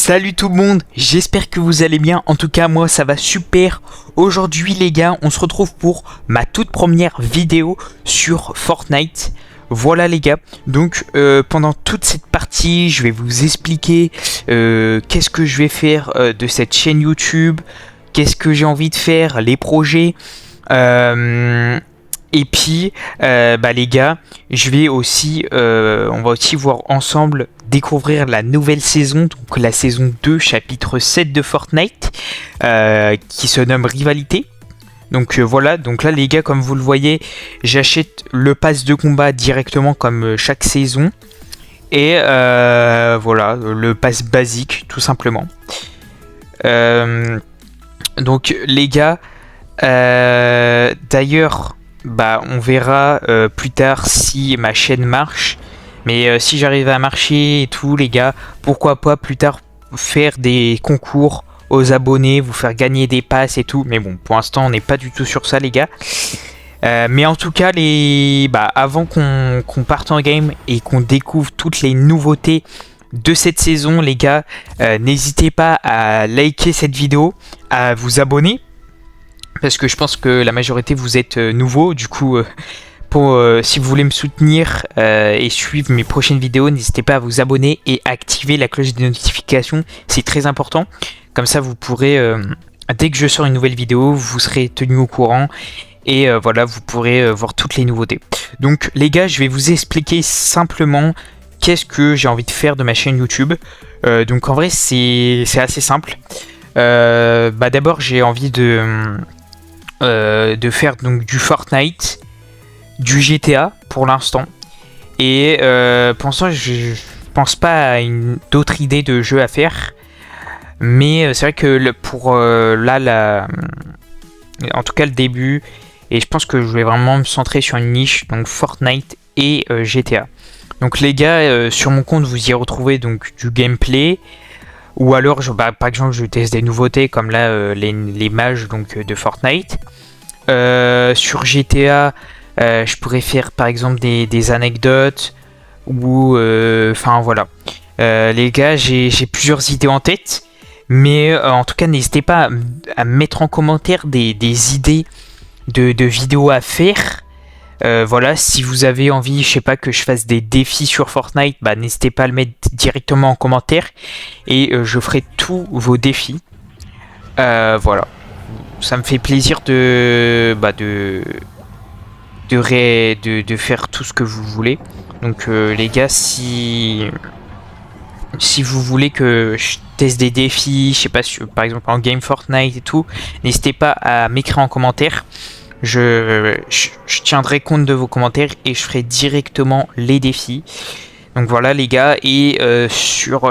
Salut tout le monde, j'espère que vous allez bien, en tout cas moi ça va super. Aujourd'hui les gars, on se retrouve pour ma toute première vidéo sur Fortnite. Voilà les gars, donc pendant toute cette partie je vais vous expliquer qu'est-ce que je vais faire de cette chaîne YouTube, qu'est-ce que j'ai envie de faire, les projets. Et puis les gars, je vais aussi, on va aussi voir ensemble découvrir la nouvelle saison, donc la saison 2, chapitre 7 de Fortnite, qui se nomme Rivalité. Donc voilà, donc là les gars, comme vous le voyez, j'achète le pass de combat directement comme chaque saison. Et voilà, le pass basique, tout simplement. Donc les gars, d'ailleurs, on verra plus tard si ma chaîne marche. Mais si j'arrive à marcher et tout, les gars, pourquoi pas plus tard faire des concours aux abonnés, vous faire gagner des passes et tout. Mais bon, pour l'instant, on n'est pas du tout sur ça, les gars. Mais en tout cas, avant qu'on parte en game et qu'on découvre toutes les nouveautés de cette saison, les gars, n'hésitez pas à liker cette vidéo, à vous abonner. Parce que je pense que la majorité vous êtes nouveaux, du coup... si vous voulez me soutenir et suivre mes prochaines vidéos, n'hésitez pas à vous abonner et activer la cloche des notifications, c'est très important. Comme ça vous pourrez, dès que je sors une nouvelle vidéo, vous serez tenu au courant. Et voilà, vous pourrez voir toutes les nouveautés. Donc les gars, je vais vous expliquer simplement qu'est-ce que j'ai envie de faire de ma chaîne YouTube. Donc en vrai c'est assez simple. D'abord j'ai envie de faire donc du Fortnite, du GTA pour l'instant, et pour l'instant je pense pas à d'autres idées de jeux à faire, mais c'est vrai que en tout cas le début, et je pense que je vais vraiment me centrer sur une niche, donc Fortnite et GTA. Donc les gars, sur mon compte vous y retrouvez donc du gameplay, ou alors par exemple je teste des nouveautés comme là les mages donc de Fortnite. Sur GTA je pourrais faire par exemple des anecdotes ou voilà. Les gars, j'ai plusieurs idées en tête, mais en tout cas n'hésitez pas à mettre en commentaire des idées de vidéos à faire. Voilà, si vous avez envie, je sais pas, que je fasse des défis sur Fortnite, n'hésitez pas à le mettre directement en commentaire et je ferai tous vos défis. Voilà, ça me fait plaisir de faire tout ce que vous voulez. Donc les gars, si vous voulez que je teste des défis, je sais pas, par exemple en game Fortnite et tout, n'hésitez pas à m'écrire en commentaire. Je tiendrai compte de vos commentaires et je ferai directement les défis. Donc voilà les gars, et sur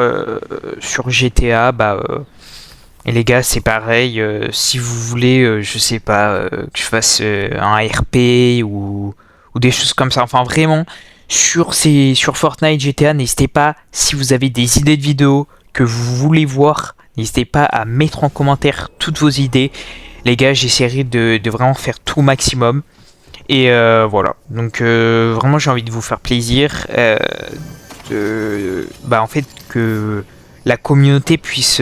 GTA, et les gars, c'est pareil, si vous voulez, je sais pas, que je fasse un RP ou des choses comme ça. Enfin vraiment, sur Fortnite, GTA, n'hésitez pas, si vous avez des idées de vidéos que vous voulez voir, n'hésitez pas à mettre en commentaire toutes vos idées. Les gars, j'essaierai de vraiment faire tout au maximum. Et voilà, donc vraiment j'ai envie de vous faire plaisir. En fait, que la communauté puisse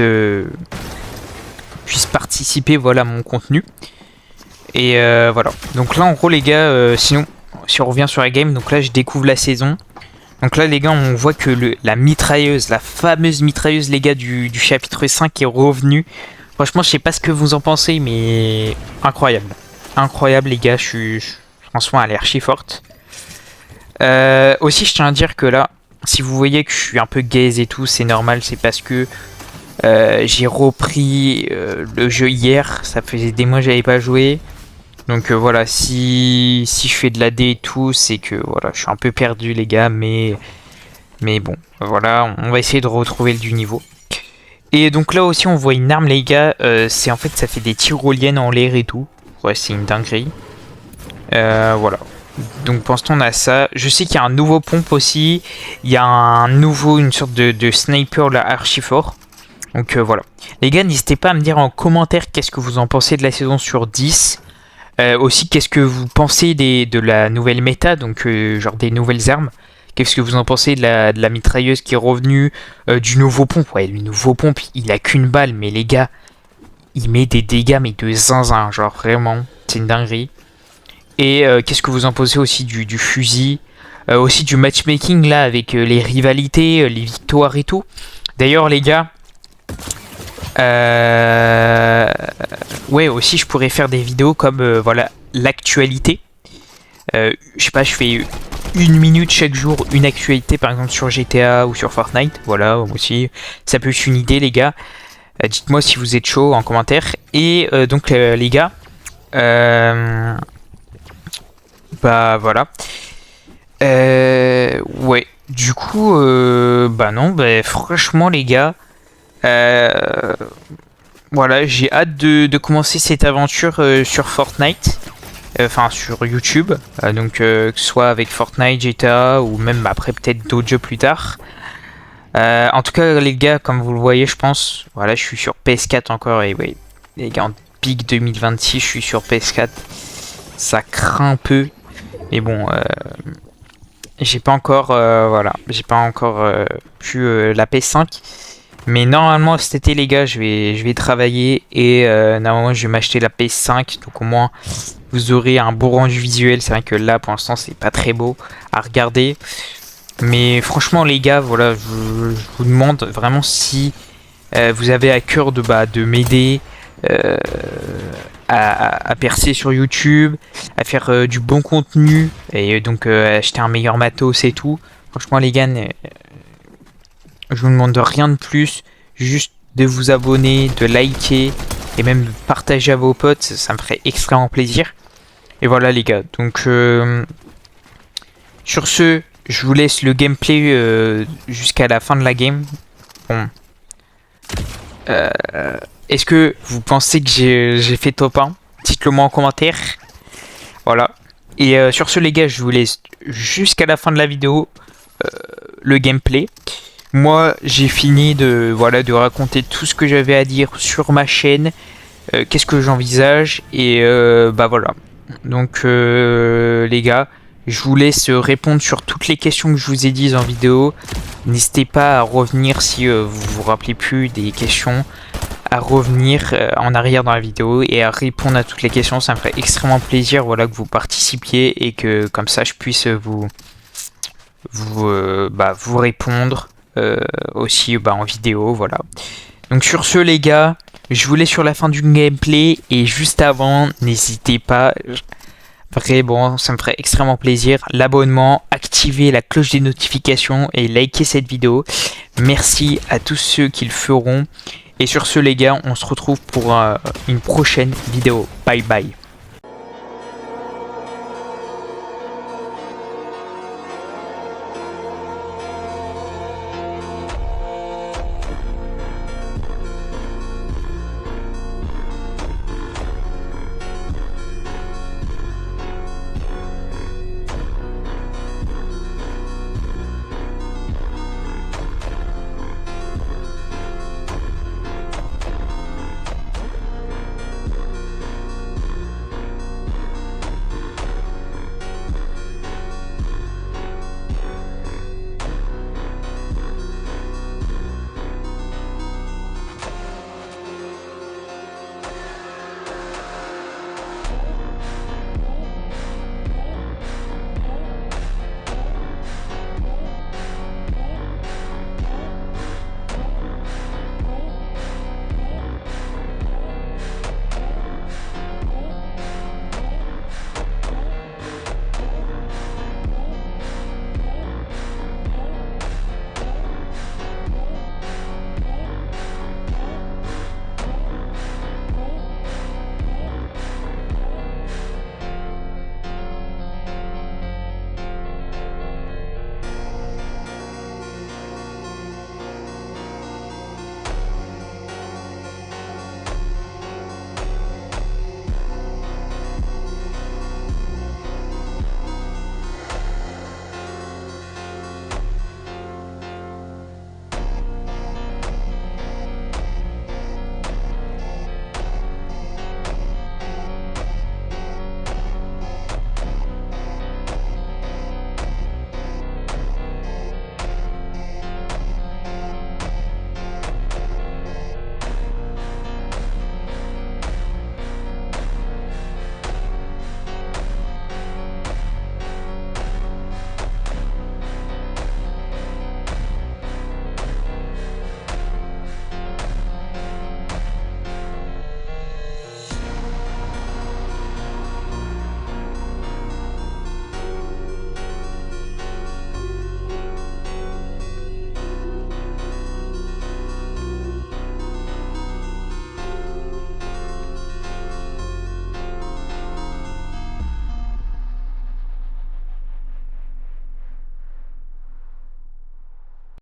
participer, voilà, à mon contenu. Et voilà, donc là en gros les gars, sinon si on revient sur la game, donc là je découvre la saison. Donc là les gars, on voit que la mitrailleuse, la fameuse mitrailleuse les gars du chapitre 5 est revenue. Franchement je sais pas ce que vous en pensez, mais incroyable. Incroyable les gars, franchement elle est archi forte. Aussi je tiens à dire que là, si vous voyez que je suis un peu gaze et tout, c'est normal, c'est parce que j'ai repris le jeu hier, ça faisait des mois que j'avais pas joué. Donc voilà, si je fais de l'AD et tout, c'est que voilà, je suis un peu perdu les gars, mais bon, voilà, on va essayer de retrouver du niveau. Et donc là aussi on voit une arme les gars, c'est en fait ça fait des tyroliennes en l'air et tout. Ouais, c'est une dinguerie. Voilà. Donc pour l'instant on a ça. Je sais qu'il y a un nouveau pompe aussi. Il y a une sorte de sniper là archi fort. Donc voilà. Les gars, n'hésitez pas à me dire en commentaire qu'est-ce que vous en pensez de la saison sur 10. Aussi, qu'est-ce que vous pensez de la nouvelle méta, donc genre des nouvelles armes. Qu'est-ce que vous en pensez de la mitrailleuse qui est revenue, du nouveau pompe? Ouais, le nouveau pompe, il a qu'une balle, mais les gars, il met des dégâts, mais de zinzin, genre vraiment, c'est une dinguerie. Et qu'est-ce que vous en pensez aussi du fusil, aussi du matchmaking là, avec les rivalités, les victoires et tout. D'ailleurs, les gars, ouais, aussi, je pourrais faire des vidéos comme, voilà, l'actualité. Je sais pas, je fais 1 minute chaque jour, une actualité, par exemple sur GTA ou sur Fortnite. Voilà, aussi, ça peut être une idée, les gars. Dites-moi si vous êtes chaud en commentaire. Et donc, les gars, bah voilà. Ouais, du coup, bah non, bah franchement, les gars. Voilà, j'ai hâte de commencer cette aventure sur Fortnite, enfin sur YouTube, donc que ce soit avec Fortnite, GTA ou même après peut-être d'autres jeux plus tard. En tout cas, les gars, comme vous le voyez, je pense, voilà, je suis sur PS4 encore et oui, les gars, en pic 2026, je suis sur PS4. Ça craint un peu, mais bon, j'ai pas encore, voilà, j'ai pas encore pu la PS5. Mais normalement cet été, les gars, je vais travailler et normalement je vais m'acheter la PS5, donc au moins vous aurez un beau rendu visuel. C'est vrai que là pour l'instant c'est pas très beau à regarder, mais franchement les gars, voilà, je vous demande vraiment si vous avez à cœur de m'aider à percer sur YouTube, à faire du bon contenu et donc acheter un meilleur matos et tout. Franchement les gars, je vous demande rien de plus, juste de vous abonner, de liker et même de partager à vos potes, ça me ferait extrêmement plaisir. Et voilà les gars, donc sur ce, je vous laisse le gameplay jusqu'à la fin de la game. Bon. Est-ce que vous pensez que j'ai fait top 1? Dites-le moi en commentaire. Voilà. Et sur ce les gars, je vous laisse jusqu'à la fin de la vidéo le gameplay. Moi, j'ai fini de raconter tout ce que j'avais à dire sur ma chaîne, qu'est-ce que j'envisage, et bah voilà. Donc les gars, je vous laisse répondre sur toutes les questions que je vous ai dites en vidéo. N'hésitez pas à revenir si vous vous rappelez plus des questions, à revenir en arrière dans la vidéo et à répondre à toutes les questions. Ça me ferait extrêmement plaisir, voilà, que vous participiez et que comme ça je puisse vous répondre. Aussi en vidéo, voilà. Donc sur ce les gars, je vous laisse sur la fin du gameplay et juste avant, n'hésitez pas, vraiment ça me ferait extrêmement plaisir, l'abonnement, activer la cloche des notifications et liker cette vidéo. Merci à tous ceux qui le feront. Et sur ce les gars, on se retrouve pour une prochaine vidéo. Bye bye.